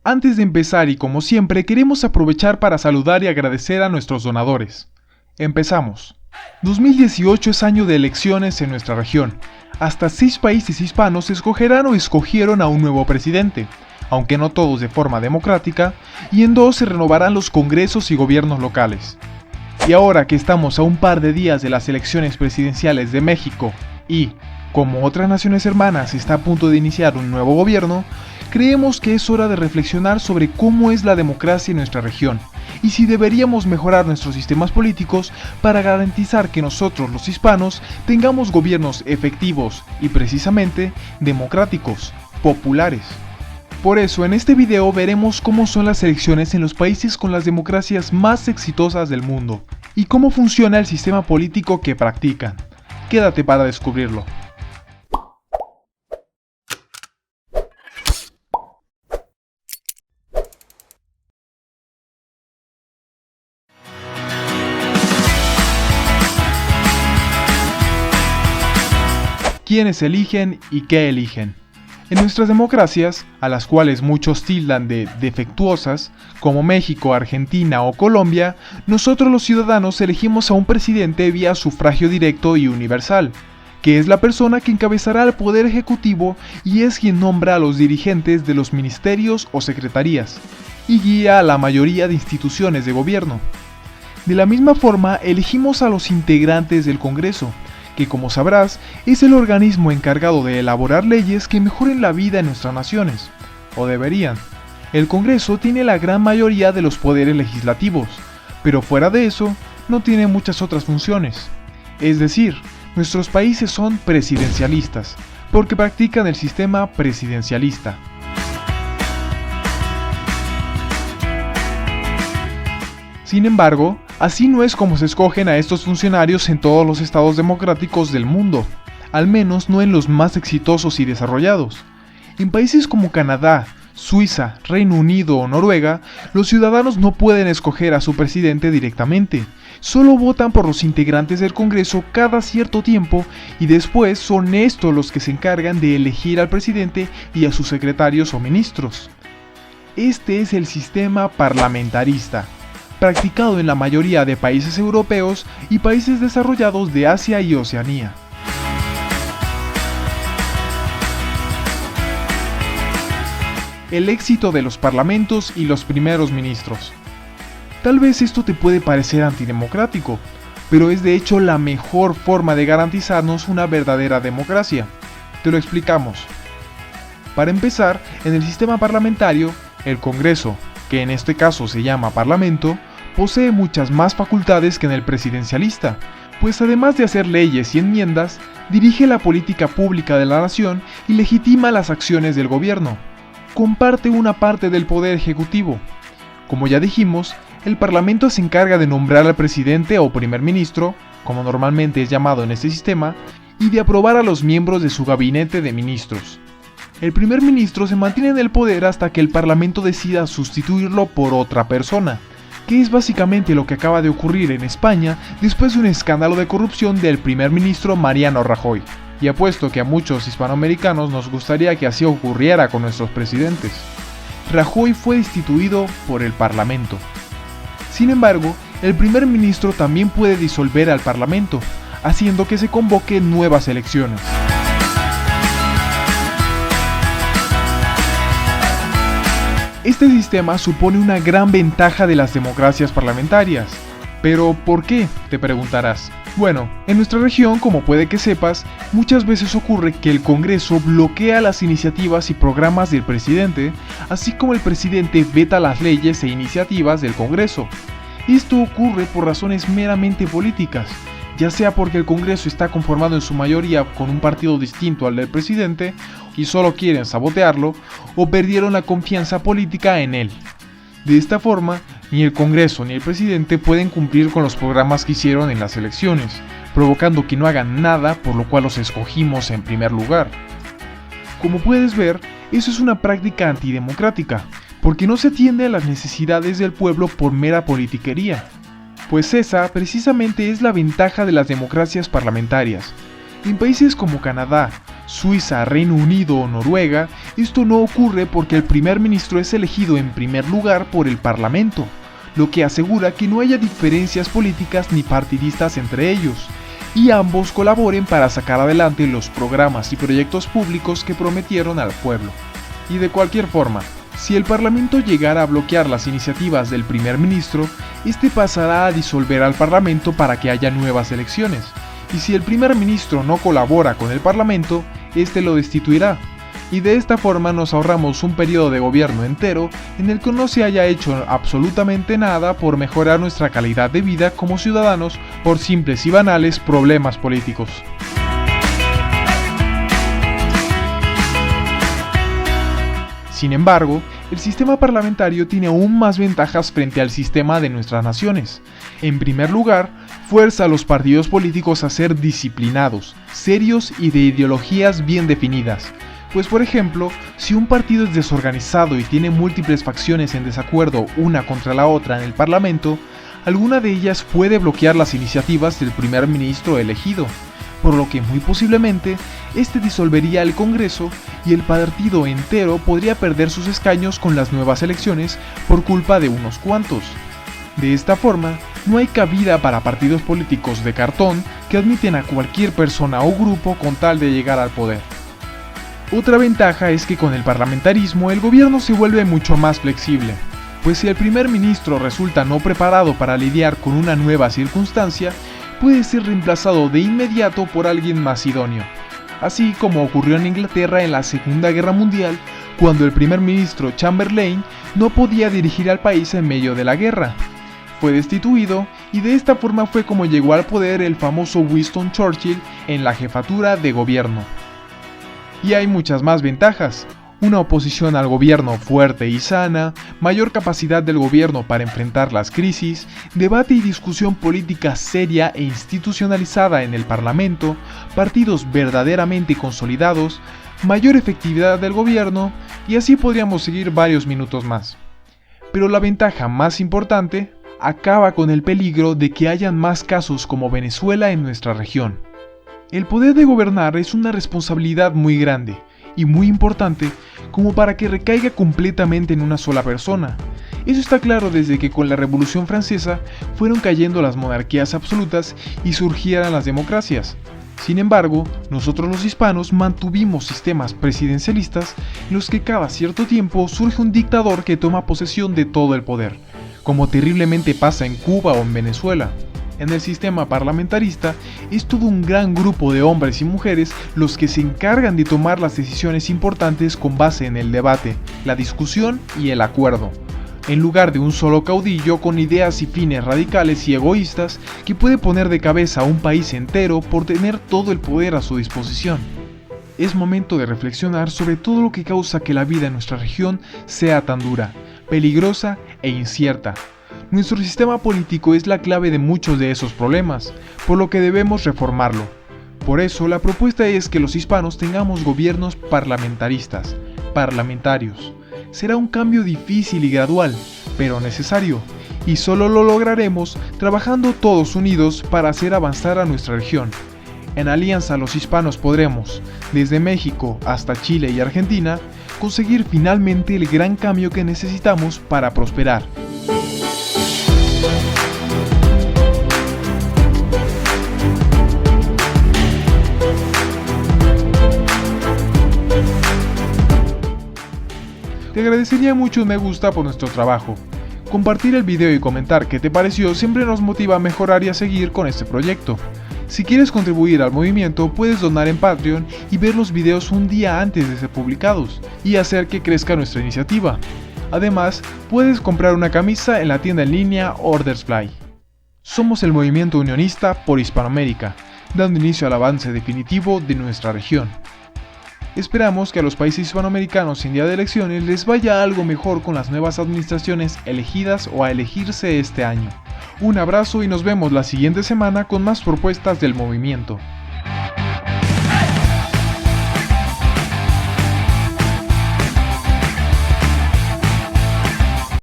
Antes de empezar y como siempre queremos aprovechar para saludar y agradecer a nuestros donadores. Empezamos. 2018 es año de elecciones en nuestra región. Hasta 6 países hispanos escogerán o escogieron a un nuevo presidente, aunque no todos de forma democrática, y en 2 se renovarán los congresos y gobiernos locales. Y ahora que estamos a un par de días de las elecciones presidenciales de México y, como otras naciones hermanas, está a punto de iniciar un nuevo gobierno, creemos que es hora de reflexionar sobre cómo es la democracia en nuestra región y si deberíamos mejorar nuestros sistemas políticos para garantizar que nosotros, los hispanos, tengamos gobiernos efectivos y precisamente democráticos, populares. Por eso, en este video veremos cómo son las elecciones en los países con las democracias más exitosas del mundo y cómo funciona el sistema político que practican. Quédate para descubrirlo. ¿Quiénes eligen y qué eligen? En nuestras democracias, a las cuales muchos tildan de defectuosas, como México, Argentina o Colombia, nosotros los ciudadanos elegimos a un presidente vía sufragio directo y universal, que es la persona que encabezará el poder ejecutivo y es quien nombra a los dirigentes de los ministerios o secretarías, y guía a la mayoría de instituciones de gobierno. De la misma forma, elegimos a los integrantes del Congreso, que como sabrás, es el organismo encargado de elaborar leyes que mejoren la vida en nuestras naciones, o deberían. El Congreso tiene la gran mayoría de los poderes legislativos, pero fuera de eso, no tiene muchas otras funciones. Es decir, nuestros países son presidencialistas, porque practican el sistema presidencialista. Sin embargo, así no es como se escogen a estos funcionarios en todos los estados democráticos del mundo, al menos no en los más exitosos y desarrollados. En países como Canadá, Suiza, Reino Unido o Noruega, los ciudadanos no pueden escoger a su presidente directamente, solo votan por los integrantes del Congreso cada cierto tiempo y después son estos los que se encargan de elegir al presidente y a sus secretarios o ministros. Este es el sistema parlamentarista, practicado en la mayoría de países europeos y países desarrollados de Asia y Oceanía. El éxito de los parlamentos y los primeros ministros. Tal vez esto te puede parecer antidemocrático, pero es de hecho la mejor forma de garantizarnos una verdadera democracia. Te lo explicamos. Para empezar, en el sistema parlamentario, el Congreso, que en este caso se llama Parlamento, posee muchas más facultades que en el presidencialista, pues además de hacer leyes y enmiendas, dirige la política pública de la nación y legitima las acciones del gobierno. Comparte una parte del poder ejecutivo. Como ya dijimos, el Parlamento se encarga de nombrar al presidente o primer ministro, como normalmente es llamado en este sistema, y de aprobar a los miembros de su gabinete de ministros. El primer ministro se mantiene en el poder hasta que el Parlamento decida sustituirlo por otra persona, que es básicamente lo que acaba de ocurrir en España después de un escándalo de corrupción del primer ministro Mariano Rajoy. Y apuesto que a muchos hispanoamericanos nos gustaría que así ocurriera con nuestros presidentes. Rajoy fue destituido por el Parlamento. Sin embargo, el primer ministro también puede disolver al Parlamento, haciendo que se convoquen nuevas elecciones. Este sistema supone una gran ventaja de las democracias parlamentarias. ¿Pero por qué?, te preguntarás. Bueno, en nuestra región, como puede que sepas, muchas veces ocurre que el Congreso bloquea las iniciativas y programas del presidente, así como el presidente veta las leyes e iniciativas del Congreso. Esto ocurre por razones meramente políticas, ya sea porque el Congreso está conformado en su mayoría con un partido distinto al del presidente y solo quieren sabotearlo, o perdieron la confianza política en él. De esta forma, ni el Congreso ni el presidente pueden cumplir con los programas que hicieron en las elecciones, provocando que no hagan nada por lo cual los escogimos en primer lugar. Como puedes ver, eso es una práctica antidemocrática, porque no se atiende a las necesidades del pueblo por mera politiquería. Pues esa precisamente es la ventaja de las democracias parlamentarias. En países como Canadá, Suiza, Reino Unido o Noruega, esto no ocurre porque el primer ministro es elegido en primer lugar por el Parlamento, lo que asegura que no haya diferencias políticas ni partidistas entre ellos, y ambos colaboren para sacar adelante los programas y proyectos públicos que prometieron al pueblo. Y de cualquier forma, si el Parlamento llegara a bloquear las iniciativas del primer ministro, este pasará a disolver al Parlamento para que haya nuevas elecciones. Y si el primer ministro no colabora con el Parlamento, este lo destituirá. Y de esta forma nos ahorramos un periodo de gobierno entero en el que no se haya hecho absolutamente nada por mejorar nuestra calidad de vida como ciudadanos por simples y banales problemas políticos. Sin embargo, el sistema parlamentario tiene aún más ventajas frente al sistema de nuestras naciones. En primer lugar, fuerza a los partidos políticos a ser disciplinados, serios y de ideologías bien definidas. Pues por ejemplo, si un partido es desorganizado y tiene múltiples facciones en desacuerdo una contra la otra en el Parlamento, alguna de ellas puede bloquear las iniciativas del primer ministro elegido, por lo que muy posiblemente este disolvería el Congreso y el partido entero podría perder sus escaños con las nuevas elecciones por culpa de unos cuantos. De esta forma, no hay cabida para partidos políticos de cartón que admiten a cualquier persona o grupo con tal de llegar al poder. Otra ventaja es que con el parlamentarismo el gobierno se vuelve mucho más flexible, pues si el primer ministro resulta no preparado para lidiar con una nueva circunstancia, puede ser reemplazado de inmediato por alguien más idóneo. Así como ocurrió en Inglaterra en la Segunda Guerra Mundial, cuando el primer ministro Chamberlain no podía dirigir al país en medio de la guerra. Fue destituido y de esta forma fue como llegó al poder el famoso Winston Churchill en la jefatura de gobierno. Y hay muchas más ventajas: una oposición al gobierno fuerte y sana, mayor capacidad del gobierno para enfrentar las crisis, debate y discusión política seria e institucionalizada en el Parlamento, partidos verdaderamente consolidados, mayor efectividad del gobierno, y así podríamos seguir varios minutos más. Pero la ventaja más importante acaba con el peligro de que hayan más casos como Venezuela en nuestra región. El poder de gobernar es una responsabilidad muy grande y muy importante como para que recaiga completamente en una sola persona. Eso está claro desde que con la Revolución Francesa fueron cayendo las monarquías absolutas y surgieran las democracias. Sin embargo, nosotros los hispanos mantuvimos sistemas presidencialistas en los que cada cierto tiempo surge un dictador que toma posesión de todo el poder, como terriblemente pasa en Cuba o en Venezuela. En el sistema parlamentarista es todo un gran grupo de hombres y mujeres los que se encargan de tomar las decisiones importantes con base en el debate, la discusión y el acuerdo, en lugar de un solo caudillo con ideas y fines radicales y egoístas que puede poner de cabeza a un país entero por tener todo el poder a su disposición. Es momento de reflexionar sobre todo lo que causa que la vida en nuestra región sea tan dura, peligrosa e incierta. Nuestro sistema político es la clave de muchos de esos problemas, por lo que debemos reformarlo. Por eso, la propuesta es que los hispanos tengamos gobiernos parlamentarios. Será un cambio difícil y gradual, pero necesario, y solo lo lograremos trabajando todos unidos para hacer avanzar a nuestra región. En Alianza los Hispanos podremos, desde México hasta Chile y Argentina, conseguir finalmente el gran cambio que necesitamos para prosperar. Te agradecería mucho un me gusta por nuestro trabajo. Compartir el video y comentar qué te pareció siempre nos motiva a mejorar y a seguir con este proyecto. Si quieres contribuir al movimiento, puedes donar en Patreon y ver los videos un día antes de ser publicados, y hacer que crezca nuestra iniciativa. Además, puedes comprar una camisa en la tienda en línea Ordersfly. Somos el movimiento unionista por Hispanoamérica, dando inicio al avance definitivo de nuestra región. Esperamos que a los países hispanoamericanos en día de elecciones les vaya algo mejor con las nuevas administraciones elegidas o a elegirse este año. Un abrazo y nos vemos la siguiente semana con más propuestas del movimiento.